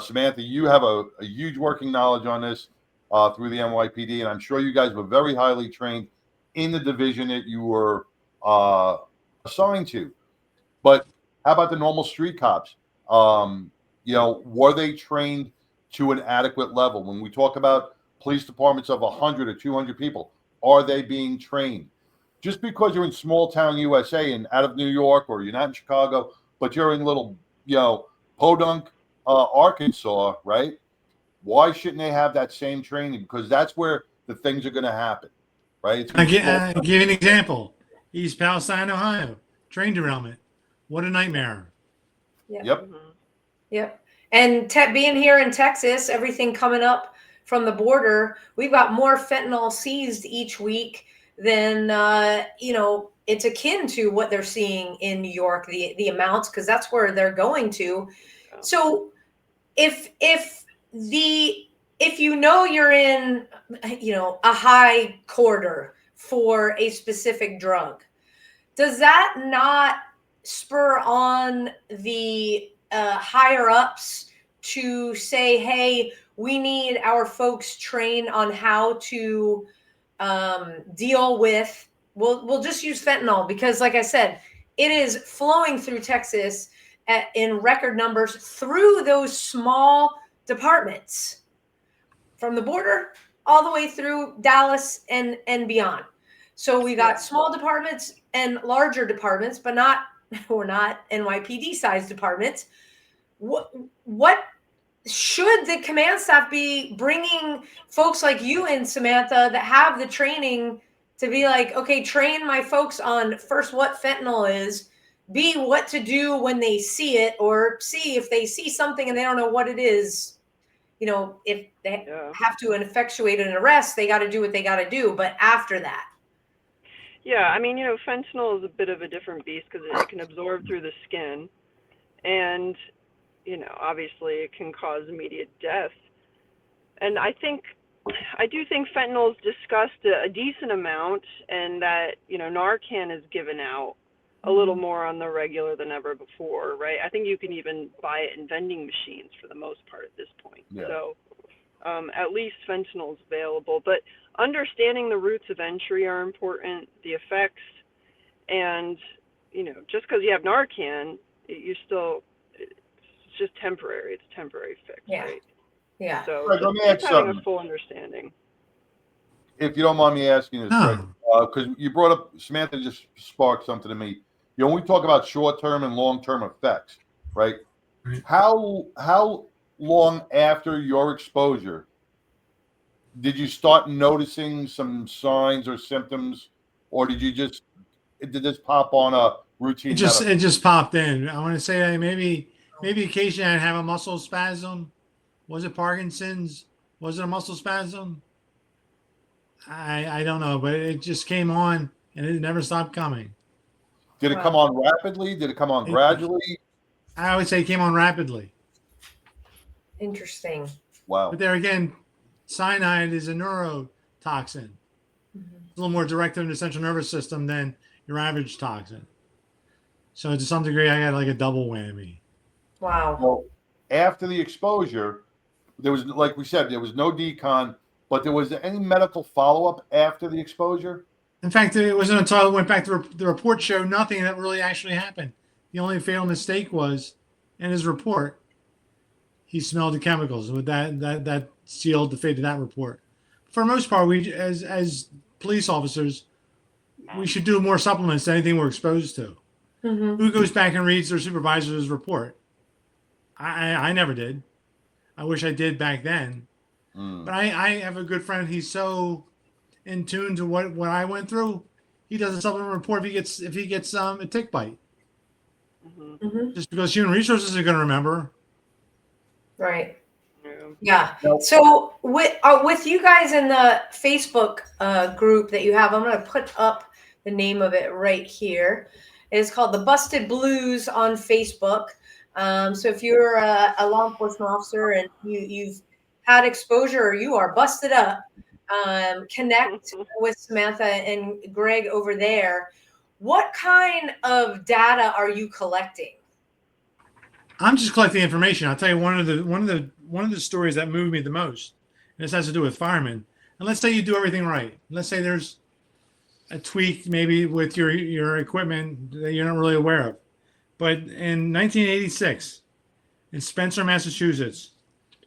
Speaker 2: Samantha, you have a huge working knowledge on this through the NYPD, and I'm sure you guys were very highly trained in the division that you were assigned to. But how about the normal street cops? Were they trained to an adequate level? When we talk about police departments of 100 or 200 people, are they being trained? Just because you're in small town USA and out of New York, or you're not in Chicago, but you're in little, Podunk, Arkansas, right? Why shouldn't they have that same training? Because that's where the things are going to happen, right?
Speaker 4: I'll give you an example. East Palestine, Ohio, train derailment. What a nightmare.
Speaker 2: Yep.
Speaker 3: Yep. And being here in Texas, everything coming up from the border, we've got more fentanyl seized each week than, it's akin to what they're seeing in New York, the amounts, because that's where they're going to. So if you're in, a high corridor for a specific drug, does that not spur on the higher ups to say, hey, we need our folks trained on how to deal with, we'll just use fentanyl because, like I said, it is flowing through Texas in record numbers through those small departments from the border all the way through Dallas and beyond. So we got small departments and larger departments, but not we're not NYPD size departments. What should the command staff be bringing folks like you in, Samantha, that have the training to be like, okay, train my folks on first what fentanyl is, B, what to do when they see it, or C, if they see something and they don't know what it is, you know, if they have to effectuate an arrest, they got to do what they got to do. But after that.
Speaker 5: Yeah, I mean, you know, fentanyl is a bit of a different beast because it can absorb through the skin. And, you know, obviously it can cause immediate death. And I do think fentanyl is discussed a decent amount, and that, you know, Narcan is given out a little more on the regular than ever before, right? I think you can even buy it in vending machines for the most part at this point.
Speaker 2: Yeah.
Speaker 5: So at least fentanyl is available. But understanding the routes of entry are important, the effects, and, you know, just because you have Narcan, it's just temporary. It's a temporary fix, right?
Speaker 3: Yeah.
Speaker 5: So
Speaker 2: Greg, let me
Speaker 5: just
Speaker 2: ask
Speaker 5: having
Speaker 2: something.
Speaker 5: a full understanding.
Speaker 2: If you don't mind me asking this,
Speaker 4: No.
Speaker 2: because you brought up, Samantha just sparked something to me. You know, when we talk about short-term and long-term effects, right?
Speaker 4: Right.
Speaker 2: How long after your exposure did you start noticing some signs or symptoms, or did this pop on a routine?
Speaker 4: It just popped in. I want to say that maybe occasionally I'd have a muscle spasm. Was it Parkinson's? Was it a muscle spasm? I don't know, but it just came on and it never stopped coming.
Speaker 2: Did it come on rapidly? Did it come on gradually?
Speaker 4: I would say it came on rapidly.
Speaker 3: Interesting.
Speaker 2: Wow.
Speaker 4: But there again, cyanide is a neurotoxin. It's a little more directed in the central nervous system than your average toxin. So to some degree, I got like a double whammy.
Speaker 3: Wow.
Speaker 2: Well, after the exposure, there was, like we said, there was no decon, but there was any medical follow-up after the exposure?
Speaker 4: In fact, it wasn't until I went back to the report showed nothing that really actually happened. The only fatal mistake was in his report, he smelled the chemicals. With that sealed the fate of that report. For the most part, we as police officers, we should do more supplements to anything we're exposed to. Who goes back and reads their supervisor's report? I never did. I wish I did back then. But I have a good friend. He's so in tune to what I went through. He does a supplement report if he gets a tick bite. Just because human resources are going to remember.
Speaker 3: Right. Yeah. So with you guys in the Facebook group that you have, I'm going to put up the name of it right here. It's called the Busted Blues on Facebook. So if you're a law enforcement officer and you've had exposure or you are busted up, connect with Samantha and Greg over there. What kind of data are you collecting?
Speaker 4: I'm just collecting information. I'll tell you one of the stories that moved me the most. And this has to do with firemen. And let's say you do everything right. Let's say there's a tweak maybe with your equipment that you're not really aware of. But in 1986, in Spencer, Massachusetts,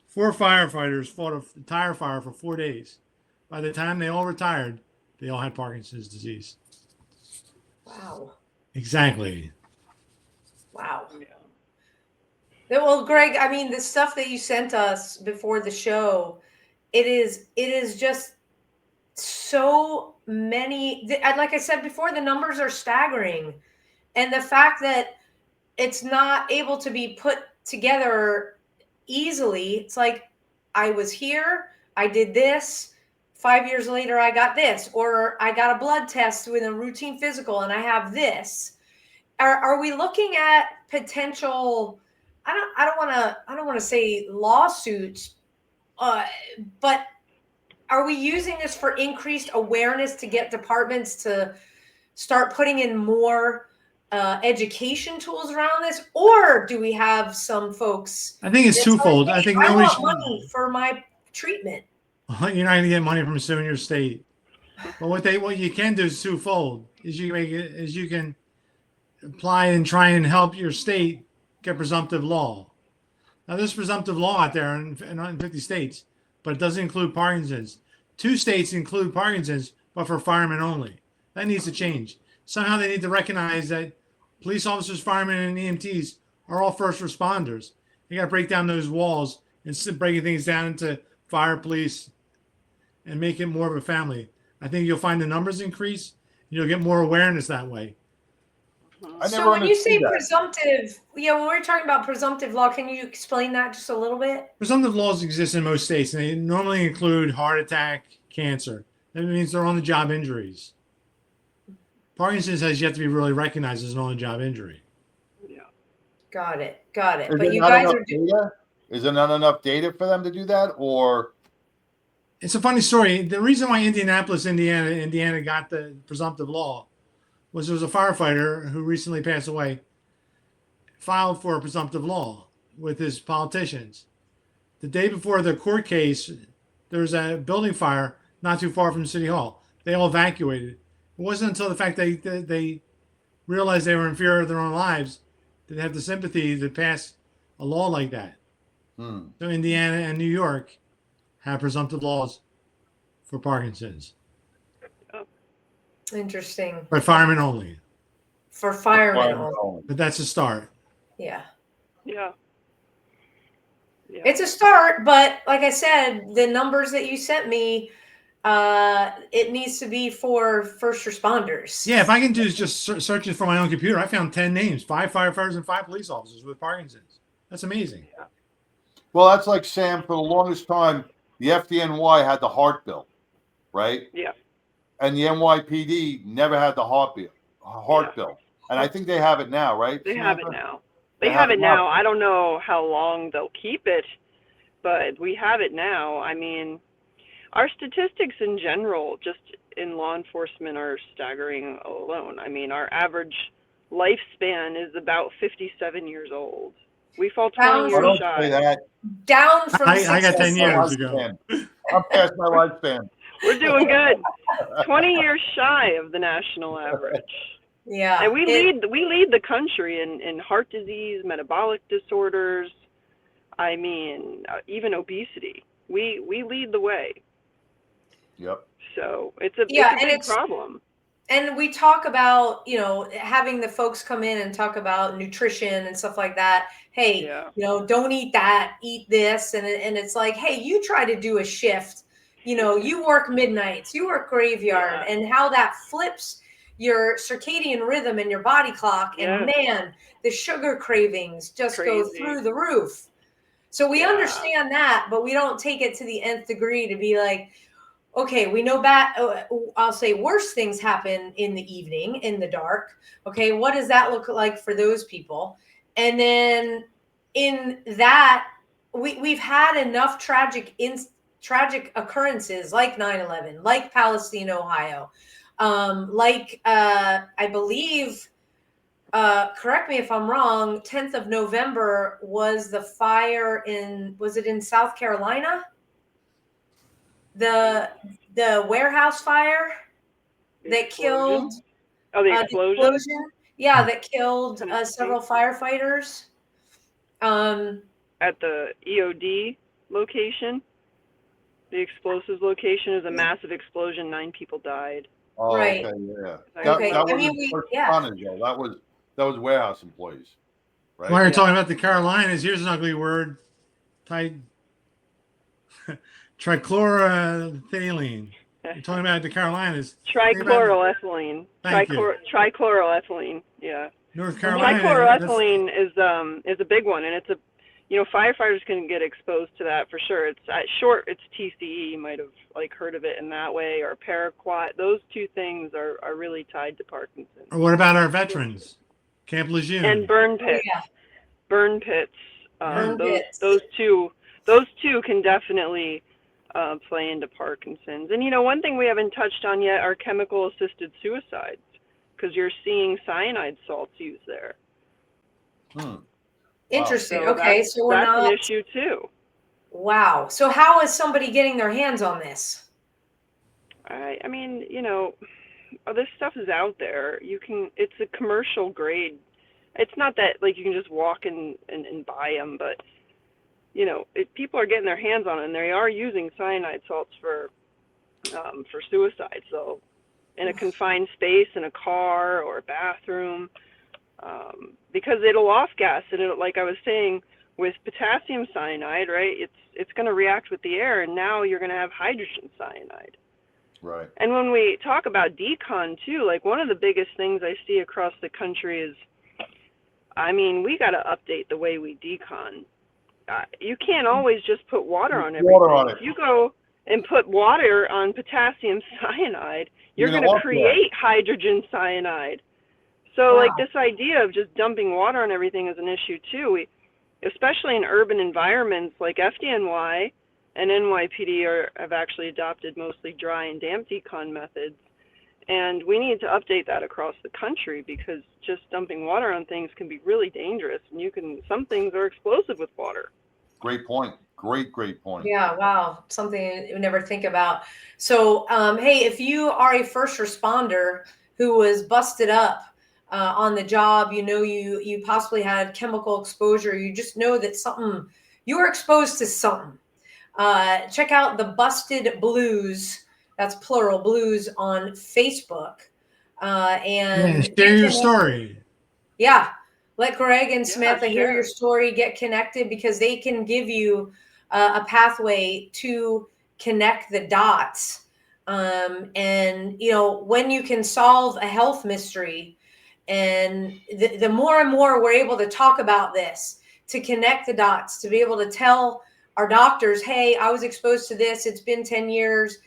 Speaker 4: 4 firefighters fought a tire fire for 4 days. By the time they all retired, they all had Parkinson's disease.
Speaker 3: Wow.
Speaker 4: Exactly.
Speaker 3: Wow. Well, Greg, I mean, the stuff that you sent us before the show, it is just so many. Like I said before, the numbers are staggering. And the fact that it's not able to be put together easily, it's like, I was here, I did this, 5 years later, I got this, or I got a blood test with a routine physical and I have this. Are we looking at potential, I don't want to say lawsuits, but are we using this for increased awareness to get departments to start putting in more education tools around this, or do we have some folks?
Speaker 4: I think it's twofold.
Speaker 3: Like, hey,
Speaker 4: I think
Speaker 3: I
Speaker 4: nobody
Speaker 3: want money for my treatment.
Speaker 4: You're not going to get money from suing your state. But what you can do is twofold. Is you can apply and try and help your state get presumptive law. Now there's presumptive law out there in 50 states, but it doesn't include Parkinson's. 2 states include Parkinson's, but for firemen only. That needs to change. Somehow they need to recognize that Police officers, firemen, and EMTs are all first responders. You got to break down those walls instead of breaking things down into fire, police, and make it more of a family. I think you'll find the numbers increase. You'll get more awareness that way.
Speaker 3: So when you say presumptive, when we're talking about presumptive law, can you explain that just a little bit?
Speaker 4: Presumptive laws exist in most states, and they normally include heart attack, cancer. That means they're on-the-job injuries. Parkinson's has yet to be really recognized as an on-the-job injury.
Speaker 5: Yeah.
Speaker 3: Got it. But you guys are doing.
Speaker 2: Is there not enough data for them to do that, or?
Speaker 4: It's a funny story. The reason why Indianapolis, Indiana got the presumptive law was there was a firefighter who recently passed away, filed for a presumptive law with his politicians. The day before the court case, there was a building fire not too far from City Hall. They all evacuated. It wasn't until the fact they realized they were in fear of their own lives that they have the sympathy to pass a law like that. So Indiana and New York have presumptive laws for Parkinson's.
Speaker 3: Interesting.
Speaker 4: But firemen only.
Speaker 3: For firemen only.
Speaker 4: But that's a start.
Speaker 3: Yeah. It's a start, but like I said, the numbers that you sent me, it needs to be for first responders.
Speaker 4: Yeah, if I can do just searching for my own computer, I found 10 names, 5 firefighters and 5 police officers with Parkinson's. That's amazing.
Speaker 2: Well, that's like Sam. For the longest time, the FDNY had the heart bill, right?
Speaker 5: Yeah.
Speaker 2: And the NYPD never had the heart bill. And I think they have it now, right?
Speaker 5: They have it now. They have it now. I don't know how long they'll keep it, but we have it now. I mean, our statistics in general, just in law enforcement, are staggering alone. I mean, our average lifespan is about 57 years old. We fall 20 years shy.
Speaker 3: Down from
Speaker 4: I got 10 years ago.
Speaker 2: I'm past my lifespan.
Speaker 5: We're doing good. 20 years shy of the national average.
Speaker 3: Yeah.
Speaker 5: And we lead the country in heart disease, metabolic disorders. I mean, even obesity. We lead the way.
Speaker 2: Yep.
Speaker 5: So it's a big problem.
Speaker 3: And we talk about, having the folks come in and talk about nutrition and stuff like that. Hey, don't eat that, eat this. And it's like, hey, you try to do a shift. You work midnights, you work graveyard, and how that flips your circadian rhythm and your body clock. And man, the sugar cravings just go through the roof. So we understand that, but we don't take it to the nth degree to be like, okay, we know I'll say worse things happen in the evening, in the dark. Okay, what does that look like for those people? And then in that, we've had enough tragic occurrences like 9/11, like Palestine, Ohio, like I believe, correct me if I'm wrong, 10th of November was the fire was it in South Carolina? The warehouse fire that killed.
Speaker 5: Oh, the explosion?
Speaker 3: Yeah, that killed several firefighters.
Speaker 5: At the EOD location, the explosives location, is a massive explosion. 9 people died.
Speaker 2: Oh,
Speaker 3: right.
Speaker 2: Okay, yeah.
Speaker 3: Okay.
Speaker 2: That was warehouse employees, right?
Speaker 4: While you're talking about the Carolinas, here's an ugly word. Trichloroethylene. You're talking about the Carolinas.
Speaker 5: Trichloroethylene. Trichloroethylene. Yeah.
Speaker 4: North Carolina.
Speaker 5: Trichloroethylene is a big one, and it's firefighters can get exposed to that for sure. It's it's TCE. You might have heard of it in that way, or paraquat. Those two things are really tied to Parkinson's.
Speaker 4: Or what about our veterans? Camp Lejeune.
Speaker 5: And burn pits.
Speaker 3: Oh, yeah.
Speaker 5: Burn pits. Those two can definitely play into Parkinson's. And one thing we haven't touched on yet are chemical assisted suicides, because you're seeing cyanide salts used there.
Speaker 3: Interesting.
Speaker 5: So
Speaker 3: okay, so we're not
Speaker 5: an issue too.
Speaker 3: Wow. So how is somebody getting their hands on this?
Speaker 5: I mean, this stuff is out there. It's a commercial grade. It's not that you can just walk and buy them, but people are getting their hands on it, and they are using cyanide salts for suicide. So in a confined space, in a car or a bathroom, because it'll off-gas it. Like I was saying, with potassium cyanide, right? It's going to react with the air, and now you're going to have hydrogen cyanide.
Speaker 2: Right.
Speaker 5: And when we talk about decon too, like one of the biggest things I see across the country is, I mean, we got to update the way we decon. You can't always just put water on everything.
Speaker 2: Water on it.
Speaker 5: If you go and put water on potassium cyanide, you're going to create hydrogen cyanide. So like this idea of just dumping water on everything is an issue too. Especially in urban environments like FDNY and NYPD have actually adopted mostly dry and damp decon methods. And we need to update that across the country, because just dumping water on things can be really dangerous. And some things are explosive with water.
Speaker 2: Great point. Great point.
Speaker 3: Yeah, wow. Something you never think about. So, hey, if you are a first responder who was busted up on the job, you possibly had chemical exposure, you just know that you were exposed to something. Check out the Busted Blues, that's plural, Blues, on Facebook. And
Speaker 4: share your story.
Speaker 3: Yeah. Let Greg and Samantha hear your story, get connected, because they can give you a pathway to connect the dots. And, when you can solve a health mystery, and the more and more we're able to talk about this, to connect the dots, to be able to tell our doctors, hey, I was exposed to this, it's been 10 years.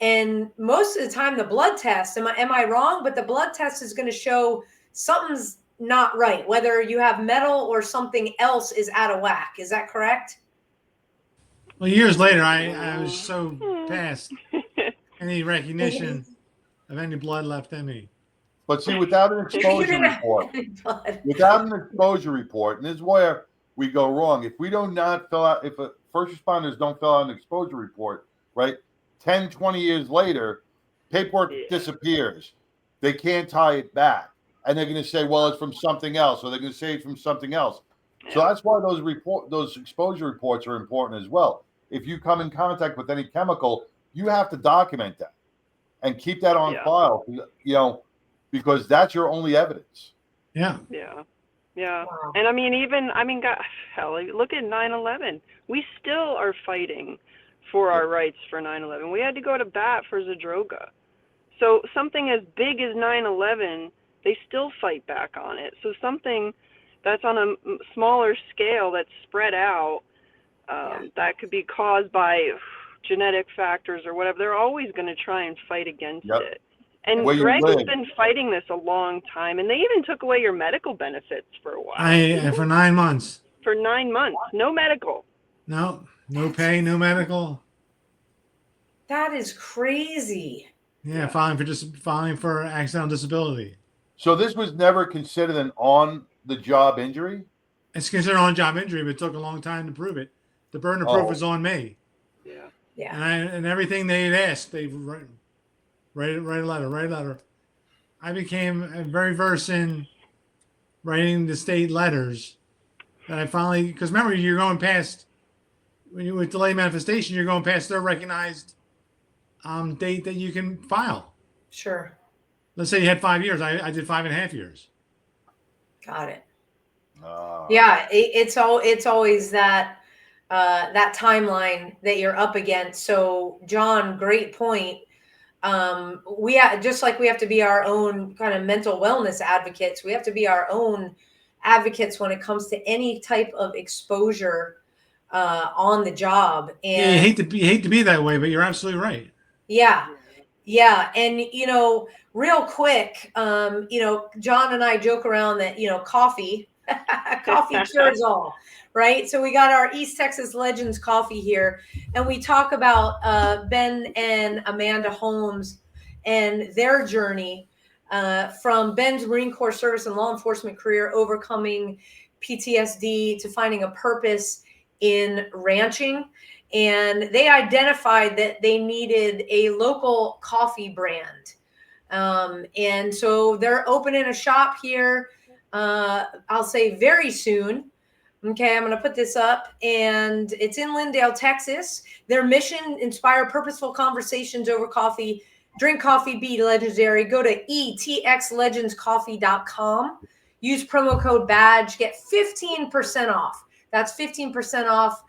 Speaker 3: And most of the time, the blood test, am I wrong? But the blood test is going to show something's not right, whether you have metal or something else is out of whack. Is that correct?
Speaker 4: Well, years later, I was so past any recognition of any blood left in me.
Speaker 2: But see, without an exposure report, and this is where we go wrong. If we do not fill out, if first responders don't fill out an exposure report, right, 10, 20 years later, paperwork disappears. They can't tie it back. And they're going to say, well, it's from something else, or they're going to say it's from something else. So that's why those exposure reports are important as well. If you come in contact with any chemical, you have to document that and keep that on file, because that's your only evidence.
Speaker 4: Yeah.
Speaker 3: Wow.
Speaker 5: And God, hell, look at 9/11. We still are fighting for our rights for 9/11. We had to go to bat for Zadroga. So something as big as 9/11, they still fight back on it. So something that's on a smaller scale, that's spread out, that could be caused by genetic factors or whatever, they're always going to try and fight against it. And Greg has been fighting this a long time, and they even took away your medical benefits for a while.
Speaker 4: For 9 months.
Speaker 5: For 9 months, no medical.
Speaker 4: No pay, no medical.
Speaker 3: That is crazy.
Speaker 4: Yeah, filing for accidental disability.
Speaker 2: So this was never considered an on-the-job injury?
Speaker 4: It's considered on-job injury, but it took a long time to prove it. The burden of proof was on me.
Speaker 3: Yeah.
Speaker 4: And everything they had asked, they write a letter. I became very versed in writing the state letters that I finally, because remember, you're going past, when you with delayed manifestation, you're going past their recognized date that you can file.
Speaker 3: Sure.
Speaker 4: Let's say you had 5 years. I did 5.5 years.
Speaker 3: Got it. Yeah, it's always that timeline that you're up against. So, John, great point. Just like we have to be our own kind of mental wellness advocates, we have to be our own advocates when it comes to any type of exposure on the job. And
Speaker 4: you hate to be that way, but you're absolutely right.
Speaker 3: Yeah. And, real quick, John and I joke around that, coffee cures all, right? So we got our East Texas Legends coffee here, and we talk about Ben and Amanda Holmes and their journey from Ben's Marine Corps service and law enforcement career, overcoming PTSD to finding a purpose in ranching. And they identified that they needed a local coffee brand. And so they're opening a shop here, I'll say very soon. Okay, I'm going to put this up, and it's in Lindale, Texas. Their mission: inspire purposeful conversations over coffee. Drink coffee, be legendary. Go to etxlegendscoffee.com. use promo code BADGE, get 15% off. That's 15% off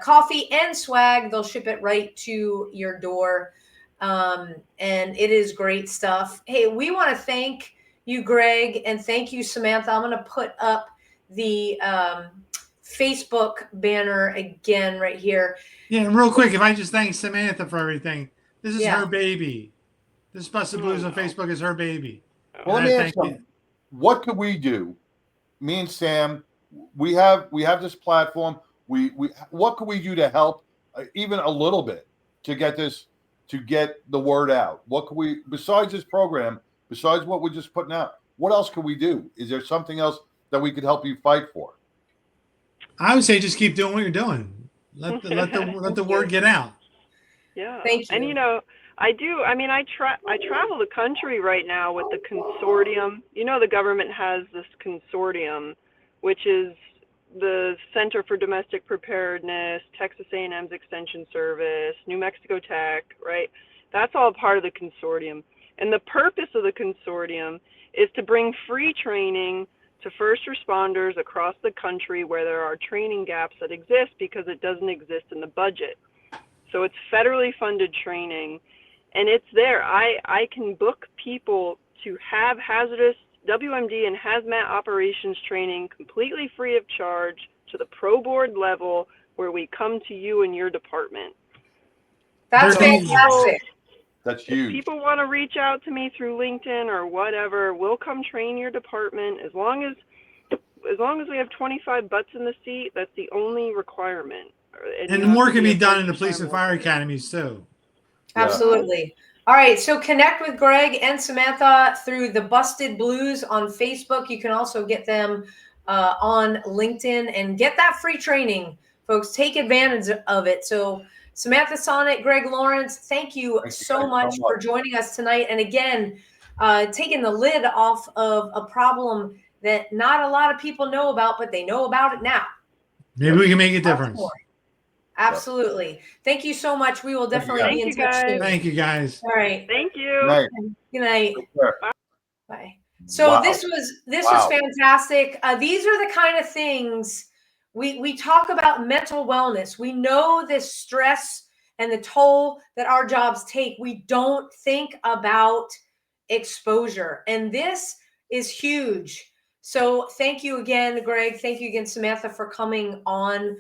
Speaker 3: coffee and swag. They'll ship it right to your door. And it is great stuff. Hey, we want to thank you, Greg, and thank you, Samantha. I'm going to put up the Facebook banner again right here.
Speaker 4: Yeah, and real quick, if I just thank Samantha for everything. This is her baby. This Busted Blues on Facebook is her baby.
Speaker 2: Well, let me ask you, what could we do? Me and Sam, we have this platform. We what could we do to help even a little bit to get the word out? What could we, besides this program, besides what we're just putting out, what else could we do? Is there something else that we could help you fight for?
Speaker 4: I would say just keep doing what you're doing. Let the word get out.
Speaker 5: Yeah.
Speaker 3: Thank you.
Speaker 5: And, you know, I do. I mean, I travel the country right now with the consortium. You know, the government has this consortium, which is the Center for Domestic Preparedness, Texas A&M's Extension Service, New Mexico Tech, right? That's all part of the consortium. And the purpose of the consortium is to bring free training to first responders across the country where there are training gaps that exist because it doesn't exist in the budget. So it's federally funded training, and it's there. I can book people to have hazardous WMD and hazmat operations training completely free of charge to the pro board level where we come to you and your department.
Speaker 3: That's fantastic.
Speaker 2: That's huge.
Speaker 5: If people want to reach out to me through LinkedIn or whatever, we'll come train your department. As long as we have 25 butts in the seat, that's the only requirement.
Speaker 4: And more can be done in the police and fire academies too.
Speaker 3: Absolutely. All right. So connect with Greg and Samantha through the Busted Blues on Facebook. You can also get them on LinkedIn and get that free training, folks. Take advantage of it. So Samantha Sonnett, Greg Lawrence, thank you so much for joining us tonight. And again, taking the lid off of a problem that not a lot of people know about, but they know about it now.
Speaker 4: Maybe we can make a difference.
Speaker 3: Absolutely. Thank you so much. We will definitely be in touch soon.
Speaker 4: Thank you, guys.
Speaker 3: All right.
Speaker 5: Thank you.
Speaker 3: Good night. Bye. So this was fantastic. These are the kind of things we talk about. Mental wellness. We know this stress and the toll that our jobs take. We don't think about exposure, and this is huge. So thank you again, Greg. Thank you again, Samantha, for coming on.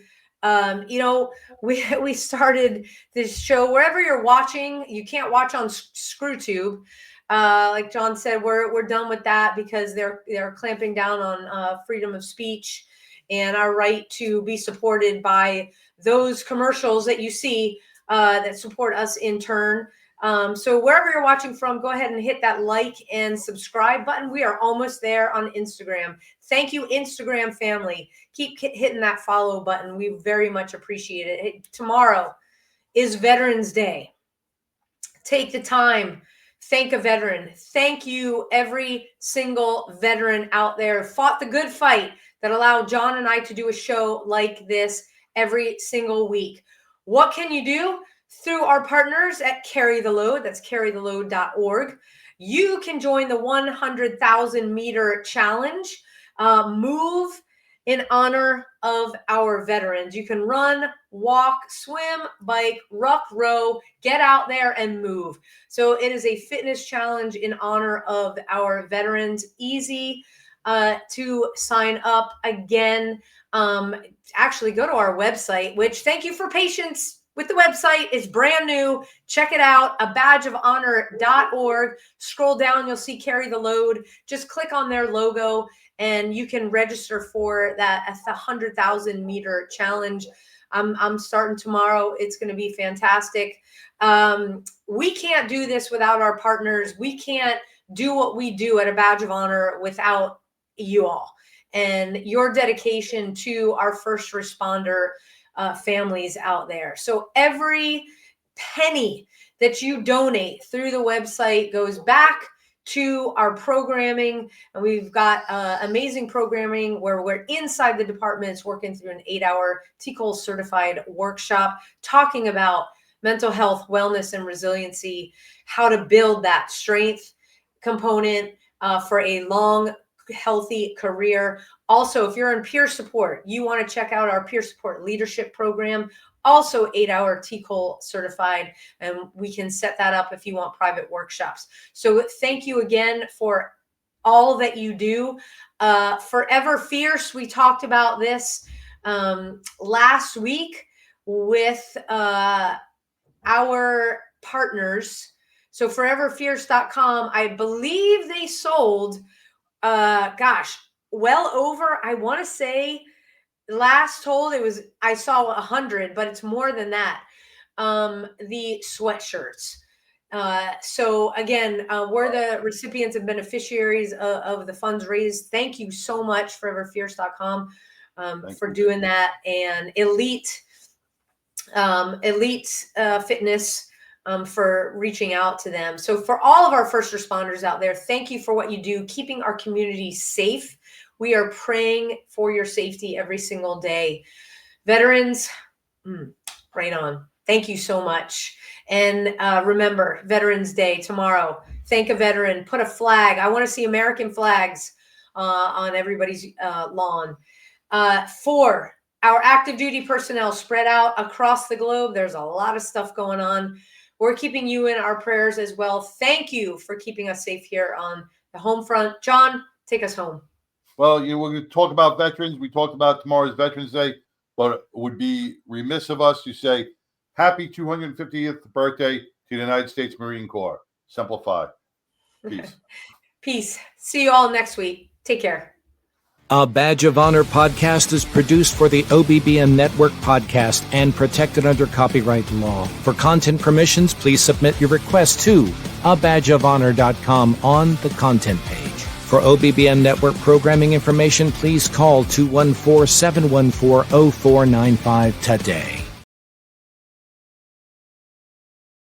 Speaker 3: You know, we started this show wherever you're watching. You can't watch on ScrewTube. Like John said, we're done with that because they're clamping down on freedom of speech and our right to be supported by those commercials that you see that support us in turn. So wherever you're watching from, go ahead and hit that like and subscribe button. We are almost there on Instagram. Thank you, Instagram family. Keep hitting that follow button. We very much appreciate it. Hey, tomorrow is Veterans Day. Take the time. Thank a veteran. Thank you, every single veteran out there. Fought the good fight that allowed John and I to do a show like this every single week. What can you do? Through our partners at Carry the Load, that's carrytheload.org. You can join the 100,000 meter challenge. Move in honor of our veterans. You can run, walk, swim, bike, ruck, row, get out there and move. So it is a fitness challenge in honor of our veterans. Easy to sign up. Again, actually go to our website, which thank you for patience with the website. Is brand new. Check it out, abadgeofhonor.org. Scroll down, you'll see Carry the Load. Just click on their logo and you can register for that 100,000 meter challenge. I'm starting tomorrow. It's going to be fantastic. We can't do this without our partners. We can't do what we do at A Badge of Honor without you all and your dedication to our first responder families out there. So every penny that you donate through the website goes back to our programming. And we've got amazing programming where we're inside the departments working through an 8-hour TCOL certified workshop talking about mental health, wellness, and resiliency, how to build that strength component for a long healthy career. Also, if you're in peer support, you want to check out our peer support leadership program, also 8-hour TCOL certified, and we can set that up if you want private workshops. So thank you again for all that you do. Forever Fierce, we talked about this last week with our partners. So foreverfierce.com, I believe they sold, well over, I want to say last told it was, I saw 100, but it's more than that. The sweatshirts. So again, we're the recipients and beneficiaries of the funds raised. Thank you so much, foreverfierce.com, for doing that. And Elite Fitness, for reaching out to them. So for all of our first responders out there, thank you for what you do, keeping our community safe. We are praying for your safety every single day. Veterans, right on. Thank you so much. And remember, Veterans Day tomorrow. Thank a veteran. Put a flag. I want to see American flags on everybody's lawn. For our active duty personnel spread out across the globe, there's a lot of stuff going on. We're keeping you in our prayers as well. Thank you for keeping us safe here on the home front. John, take us home.
Speaker 2: Well, we're going to talk about veterans. We talked about tomorrow's Veterans Day, but it would be remiss of us to say happy 250th birthday to the United States Marine Corps. Simplify. Peace.
Speaker 3: Peace. See you all next week. Take care.
Speaker 1: A Badge of Honor podcast is produced for the OBBM Network podcast and protected under copyright law. For content permissions, please submit your request to abadgeofhonor.com on the content page. For OBBM Network programming information, please call 214-714-0495 today.